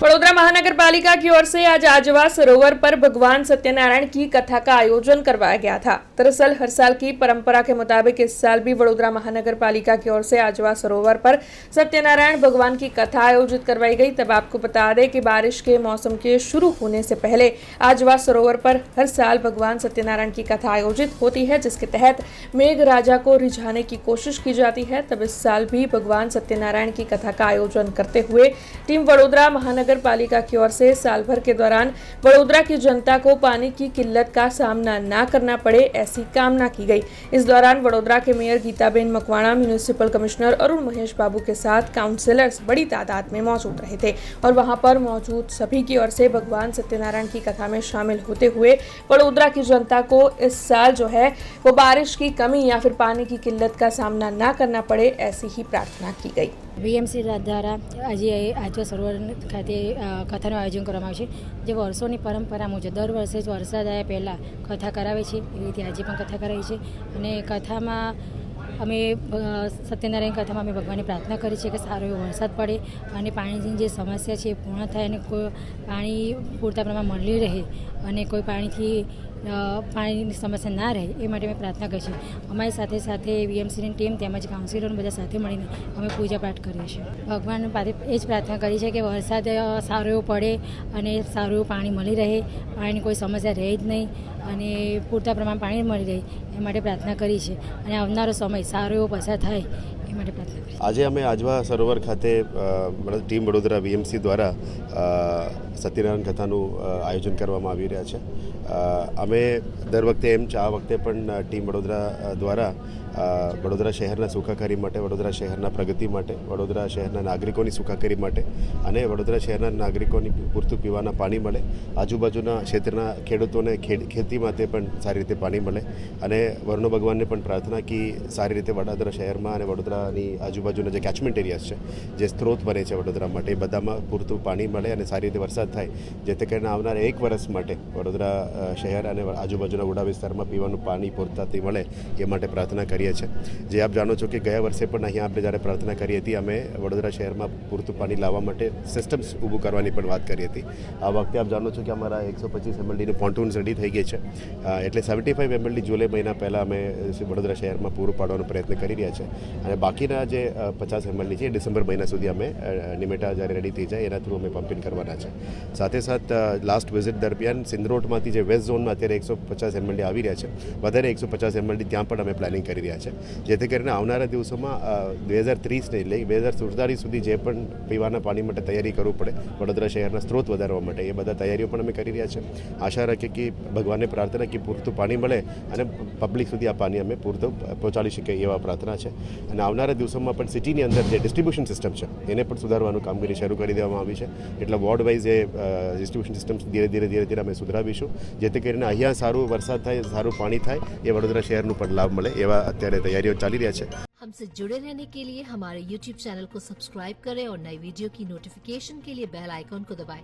वडोदरा महानगर पालिका की ओर से आज आजवा सरोवर पर भगवान सत्यनारायण की कथा का आयोजन करवाया गया था। दरअसल हर साल की परंपरा के मुताबिक इस साल भी वडोदरा महानगर पालिका की ओर से आजवा सरोवर पर सत्यनारायण भगवान की कथा आयोजित करवाई गई। तब आपको बता दें कि बारिश के मौसम के शुरू होने से पहले आजवा सरोवर पर हर साल भगवान सत्यनारायण की कथा आयोजित होती है, जिसके तहत मेघ राजा को रिझाने की कोशिश की जाती है। तब इस साल भी भगवान सत्यनारायण की कथा का आयोजन करते हुए टीम वडोदरा महानगर पालिका की ओर से साल भर के दौरान वडोदरा की जनता को पानी की किल्लत का सामना न करना पड़े, ऐसी कामना की गई। इस दौरान वडोदरा के mayor Geetaben Makwana, municipal commissioner Arun Mahesh Babu के साथ काउंसिलर्स बड़ी तादाद में मौजूद रहे थे और वहां पर मौजूद सभी की ओर से भगवान सत्यनारायण की कथा में शामिल होते हुए वडोदरा की जनता को इस साल जो है वो बारिश की कमी या फिर पानी की किल्लत का सामना न करना पड़े, ऐसी ही प्रार्थना की गई। વીએમસી દ્વારા આજે આજવા સરોવર ખાતે કથાનું આયોજન કરવામાં આવ્યું છે, જે વર્ષોની પરંપરા મુજબ દર વર્ષે જ વરસાદ આવ્યા પહેલાં કથા કરાવે છે, એવી રીતે આજે પણ કથા કરાવી છે। અને કથામાં અમે સત્યનારાયણ કથામાં અમે ભગવાનની પ્રાર્થના કરી છે કે સારો એવો વરસાદ પડે અને પાણીની જે સમસ્યા છે એ પૂર્ણ થાય અને કોઈ પાણી પૂરતા પ્રમાણમાં મળી રહે અને કોઈ પાણીની સમસ્યા ના રહે એ માટે અમે પ્રાર્થના કરી છે। અમારી સાથે સાથે વીએમસીની ટીમ તેમજ કાઉન્સિલરો બધા સાથે મળીને અમે પૂજા પાઠ કરીએ છીએ। ભગવાન પાસે એ જ પ્રાર્થના કરી છે કે વરસાદ સારો એવો પડે અને સારું એવું પાણી મળી રહે, પાણીની કોઈ સમસ્યા રહે જ નહીં અને પૂરતા પ્રમાણમાં પાણી મળી રહે એ માટે પ્રાર્થના કરી છે અને આવનારો સમય સારો એવો પસાર થાય એ માટે પ્રાર્થના કરી। આજે અમે આજવા સરોવર ખાતે ટીમ વડોદરા વીએમસી દ્વારા સત્યનારાયણ કથાનું આયોજન કરવામાં આવી રહ્યા છે। અમે દર વખતે એમ છે, આ વખતે પણ ટીમ વડોદરા દ્વારા વડોદરા શહેરના સુખાકારી માટે, વડોદરા શહેરના પ્રગતિ માટે, વડોદરા શહેરના નાગરિકોની સુખાકારી માટે અને વડોદરા શહેરના નાગરિકોની પૂરતું પીવાના પાણી મળે, આજુબાજુના ક્ષેત્રના ખેડૂતોને ખેતી માટે પણ સારી રીતે પાણી મળે અને વરુણ ભગવાનને પણ પ્રાર્થના કે સારી રીતે વડોદરા શહેરમાં અને વડોદરાની આજુબાજુના જે કેચમેન્ટ એરિયાઝ છે, જે સ્ત્રોત બને છે વડોદરા માટે, એ બધામાં પૂરતું પાણી મળે અને સારી રીતે વરસાદ થાય, જેથી કરીને આવનારા 1 વર્ષ માટે વડોદરા શહેર અને આજુબાજુના ઉડા વિસ્તારમાં પીવાનું પાણી પૂરતાથી મળે એ માટે પ્રાર્થના કરીએ છીએ। જે આપ જાણો છો કે ગયા વર્ષે પણ અહીંયા આપણે જ્યારે પ્રાર્થના કરી હતી, અમે વડોદરા શહેરમાં પૂરતું પાણી લાવવા માટે સિસ્ટમ્સ ઊભું કરવાની પણ વાત કરી હતી। આ વખતે આપ જાણો છો કે અમારા 125 MLDનું પોન્ટૂન્સ રેડી થઈ ગઈ છે, એટલે 75 MLD જુલાઈ મહિના પહેલાં અમે વડોદરા શહેરમાં પૂરું પાડવાનો પ્રયત્ન કરી રહ્યા છે અને બાકીના જે 50 MLD છે એ ડિસેમ્બર મહિના સુધી અમે નિમેટા જ્યારે રેડી થઈ જાય એના થ્રુ અમે પમ્પિંગ કરવાના છે। સાથે સાથ લાસ્ટ વિઝિટ દરમિયાન સિંધરોડમાંથી જે વેસ્ટ ઝોનમાં અત્યારે 150 MLD આવી રહ્યા છે, વધારે 150 MLD ત્યાં પણ અમે પ્લાનિંગ કરી રહ્યા છે, જેથી કરીને આવનારા દિવસોમાં 2030 લઈ 2047 સુધી જે પણ પીવાના પાણી માટે તૈયારી કરવું પડે વડોદરા શહેરના સ્ત્રોત વધારવા માટે, એ બધા તૈયારીઓ પણ અમે કરી રહ્યા છે। આશા રાખીએ કે ભગવાનને પ્રાર્થના કે પૂરતું પાણી મળે અને પબ્લિક સુધી આ પાણી અમે પૂરતું પહોંચાડી શકીએ એવા પ્રાર્થના છે। અને આવનારા દિવસોમાં પણ સિટીની અંદર જે ડિસ્ટ્રીબ્યુશન સિસ્ટમ છે એને પણ સુધારવાનું કામગીરી શરૂ કરી દેવામાં આવી છે, એટલે વોર્ડ વાઇઝ એ ડિસ્ટ્રીબ્યુશન સિસ્ટમ ધીરે અમે સુધારીશું, જેથી કરીને અહીંયા સારું વરસાદ થાય, સારું પાણી થાય, એ વડોદરા શહેરનું પણ લાભ મળે એવા અત્યારે तैयारियों चाली रहा है। हमसे जुड़े रहने के लिए हमारे YouTube चैनल को सब्सक्राइब करें और नई वीडियो की नोटिफिकेशन के लिए बेल आइकॉन को दबाएं।